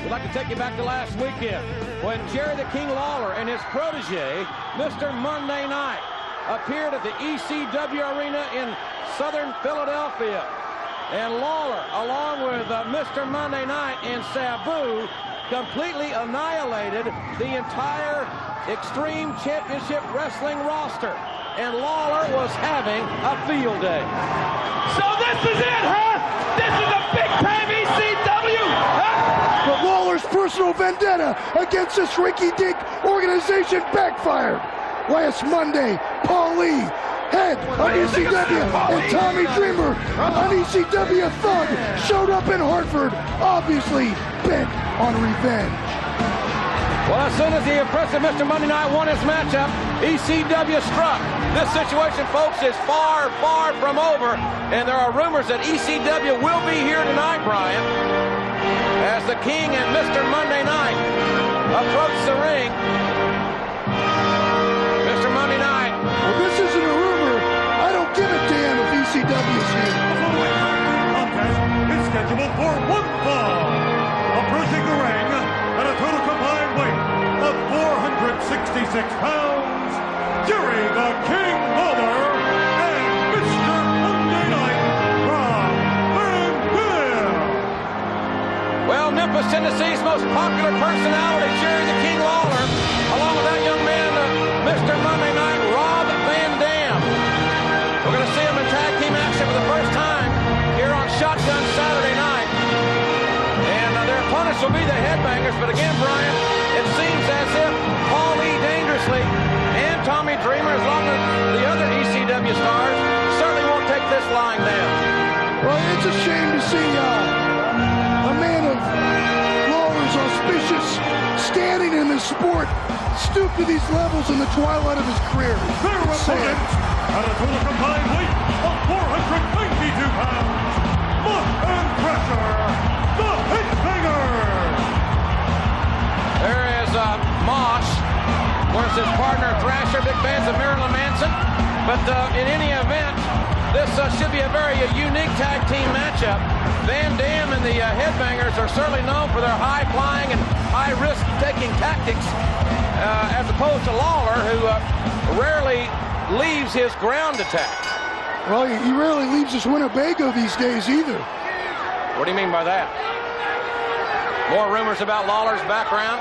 We'd like to take you back to last weekend when Jerry the King Lawler and his protege, Mr. Monday Night, appeared at the ECW Arena in southern Philadelphia. And Lawler, along with Mr. Monday Night and Sabu, completely annihilated the entire Extreme Championship Wrestling roster. And Lawler was having a field day. So this is it, huh? This is a big-time ECW, huh? But Lawler's personal vendetta against this rinky-dink organization backfired. Last Monday, Paul Lee, head of ECW, and Tommy Dreamer, an ECW thug, showed up in Hartford, obviously bent on revenge. Well, as soon as the impressive Mr. Monday Night won his matchup, ECW struck. This situation, folks, is far, far from over, and there are rumors that ECW will be here tonight, Brian, as the King and Mr. Monday Night approach the ring. Mr. Monday Night. Well, this isn't a rumor. I don't give a damn if ECW's here. The following contest is scheduled for one fall. Approaching the ring at a total combined weight of 466 pounds, Jerry the King Lawler and Mr. Monday Night, Rob Van Dam. Well, Memphis, Tennessee's most popular personality, Jerry the King Lawler, along with that young man, Mr. Monday Night, Rob Van Dam. We're going to see them in tag team action for the first time here on Shotgun Saturday night. And their opponents will be the Headbangers. But again, Brian, it seems as if Paul Lee Dangerously and Tommy Dreamer, as long as the other ECW stars, certainly won't take this lying down. Well, it's a shame to see a man of Lawler's auspicious standing in this sport stoop to these levels in the twilight of his career. Their opponents at a total combined weight of 492 pounds, Mutt and Thrasher, the Headbangers. There is Mosh, of course, his partner Thrasher, big fans of Marilyn Manson. But in any event, this should be a very unique tag team matchup. Van Dam and the Headbangers are certainly known for their high-flying and high-risk-taking tactics, as opposed to Lawler, who rarely leaves his ground attack. Well, he rarely leaves his Winnebago these days either. What do you mean by that? More rumors about Lawler's background?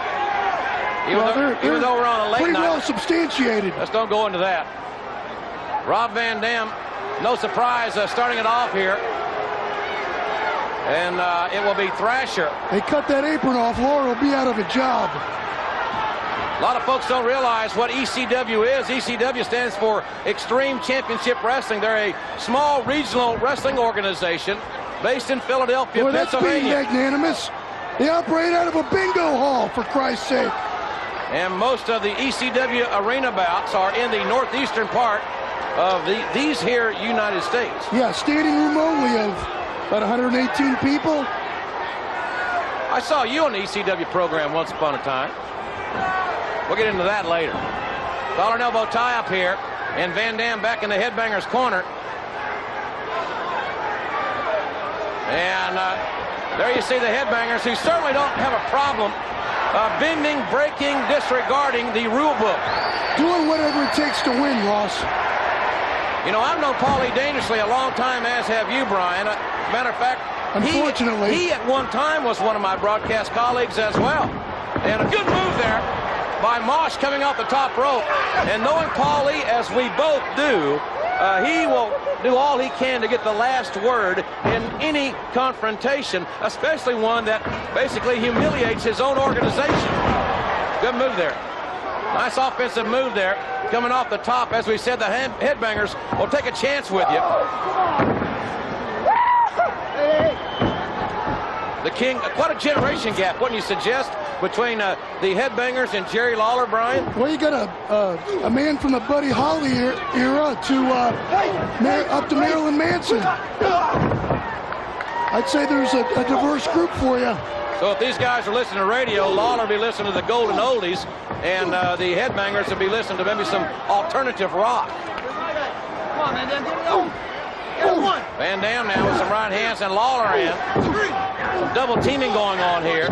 Even though we're on a late pretty night. well substantiated. Let's don't go into that. Rob Van Dam, no surprise, starting it off here. And it will be Thrasher. They cut that apron off, Lawler will be out of a job. A lot of folks don't realize what ECW is. ECW stands for Extreme Championship Wrestling. They're a small regional wrestling organization based in Philadelphia, Boy, that's being Pennsylvania. magnanimous. They operate out of a bingo hall, for Christ's sake. And most of the ECW arena bouts are in the northeastern part of these here United States. Yeah, standing room only of about 118 people. I saw you on the ECW program once upon a time. We'll get into that later. Collar and elbow tie up here, and Van Dam back in the Headbangers corner. And there you see the Headbangers, who certainly don't have a problem bending, breaking, disregarding the rule book. Doing whatever it takes to win, Ross. You know, I've known Paul Lee Dangerously a long time, as have you, Brian. Matter of fact, unfortunately, he at one time was one of my broadcast colleagues as well. And a good move there by Mosh coming off the top rope. And knowing Paul Lee, as we both do, he will do all he can to get the last word in any confrontation, especially one that basically humiliates his own organization. Good move there. Nice offensive move there. Coming off the top, as we said, the Headbangers will take a chance with you. The King, quite a generation gap, wouldn't you suggest, between the Headbangers and Jerry Lawler, Brian? Well, you got a man from the Buddy Holly era to up to Marilyn Manson. I'd say there's a diverse group for you. So if these guys are listening to radio, Lawler will be listening to the Golden Oldies, and the Headbangers will be listening to maybe some alternative rock. Come on, man, get it on. Van Dam now with some right hands, and Lawler in. Some double teaming going on here.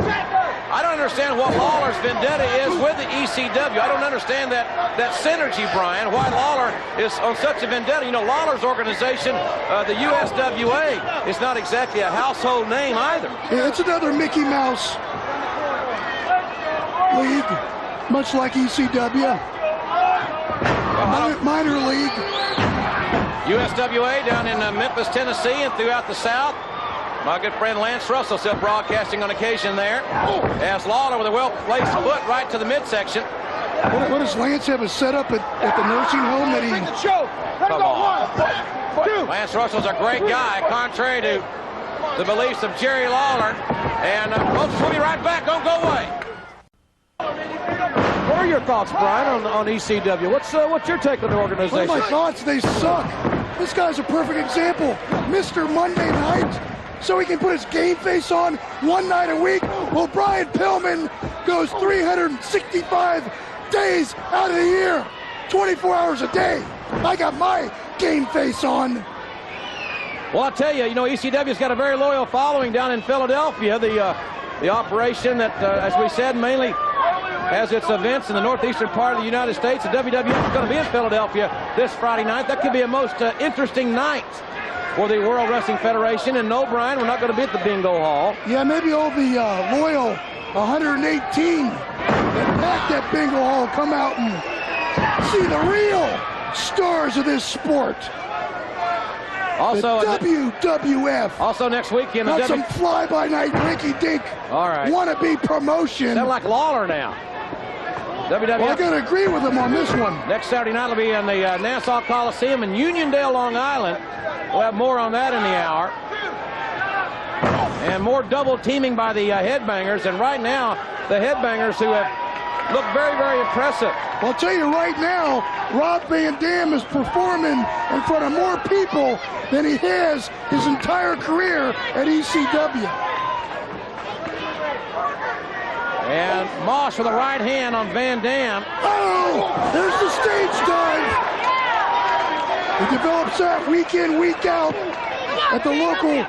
I don't understand what Lawler's vendetta is with the ECW. I don't understand that synergy, Brian, why Lawler is on such a vendetta. You know, Lawler's organization, the USWA, is not exactly a household name either. Yeah, it's another Mickey Mouse league, much like ECW. Minor league. USWA down in Memphis, Tennessee, and throughout the South. My good friend Lance Russell still broadcasting on occasion there. As Lawler with a well-placed foot right to the midsection. What does Lance have a setup at the nursing home that he... Come on. Lance Russell's a great guy, contrary to the beliefs of Jerry Lawler. And folks, we'll be right back. Don't go away. What are your thoughts, Brian, on ECW? What's your take on the organization? What are my thoughts? They suck. This guy's a perfect example. Mr. Monday Night, so he can put his game face on one night a week. Well, Brian Pillman goes 365 days out of the year, 24 hours a day. I got my game face on. Well, I'll tell you, ECW's got a very loyal following down in Philadelphia. The operation that, as we said, mainly has its events in the northeastern part of the United States. The WWF is going to be in Philadelphia this Friday night. That could be a most interesting night for the World Wrestling Federation. And no, Brian, we're not going to be at the Bingo Hall. Yeah, maybe all the loyal 118 that packed that Bingo Hall come out and see the real stars of this sport. Also, the WWF. Also next weekend, not some fly-by-night rinky-dink wannabe promotion. Sound like Lawler now. WWF. Well, I got to agree with him on this one. Next Saturday night will be in the Nassau Coliseum in Uniondale, Long Island. We'll have more on that in the hour. And more double teaming by the Headbangers. And right now, the Headbangers, who have looked very, very impressive. I'll tell you right now, Rob Van Dam is performing in front of more people than he has his entire career at ECW. And Mosh with a right hand on Van Dam. Oh, there's the stage dive. He develops that week in, week out at the local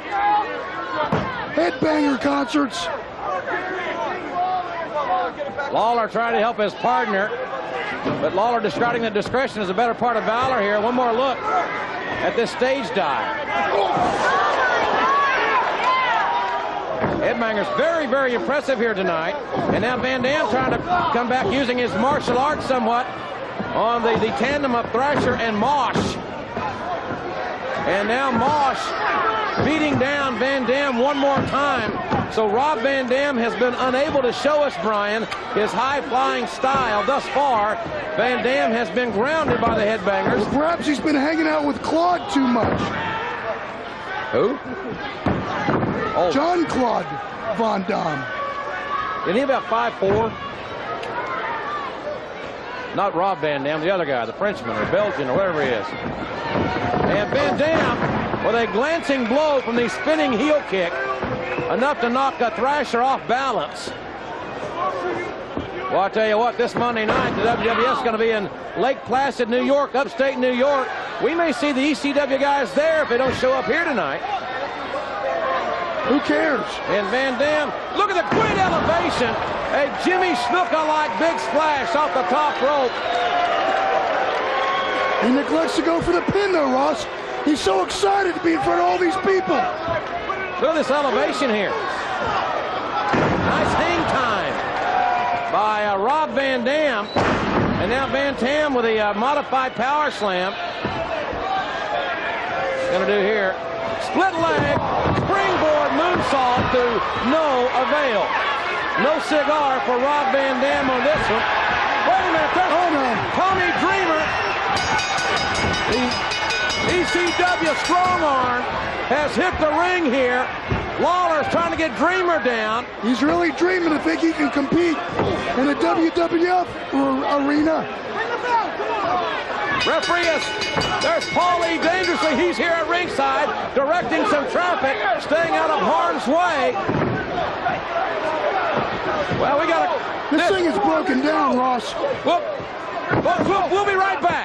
Headbanger concerts. Lawler trying to help his partner, but Lawler describing that discretion is a better part of valor here. One more look at this stage dive. Headbanger's very, very impressive here tonight. And now Van Dam trying to come back using his martial arts somewhat on the tandem of Thrasher and Mosh. And now Mosh beating down Van Dam one more time. So Rob Van Dam has been unable to show us, Brian, his high-flying style thus far. Van Dam has been grounded by the Headbangers. Well, perhaps he's been hanging out with Claude too much. Who? Oh. John Claude Van Damme. Isn't he about 5'4"? Not Rob Van Dam, the other guy, the Frenchman or Belgian or whatever he is. And Van Dam with a glancing blow from the spinning heel kick. Enough to knock a Thrasher off balance. Well, I'll tell you what, this Monday night, the WWF is going to be in Lake Placid, New York, upstate New York. We may see the ECW guys there if they don't show up here tonight. Who cares? And Van Dam, look at the great elevation. A Jimmy Snuka-like big splash off the top rope. He neglects to go for the pin, though, Ross. He's so excited to be in front of all these people. Look at this elevation here. Nice hang time by Rob Van Dam. And now Van Dam with a modified power slam. Gonna do here. Split leg, springboard moonsault to no avail. No cigar for Rob Van Dam on this one. Wait a minute, hold on. Tommy Dreamer. The ECW strong arm has hit the ring here. Lawler's trying to get Dreamer down. He's really dreaming to think he can compete in a WWF arena. Referee is, there's Paulie dangerously. He's here at ringside, directing some traffic, staying out of harm's way. Well, we got This thing is broken down, Ross. We'll be right back.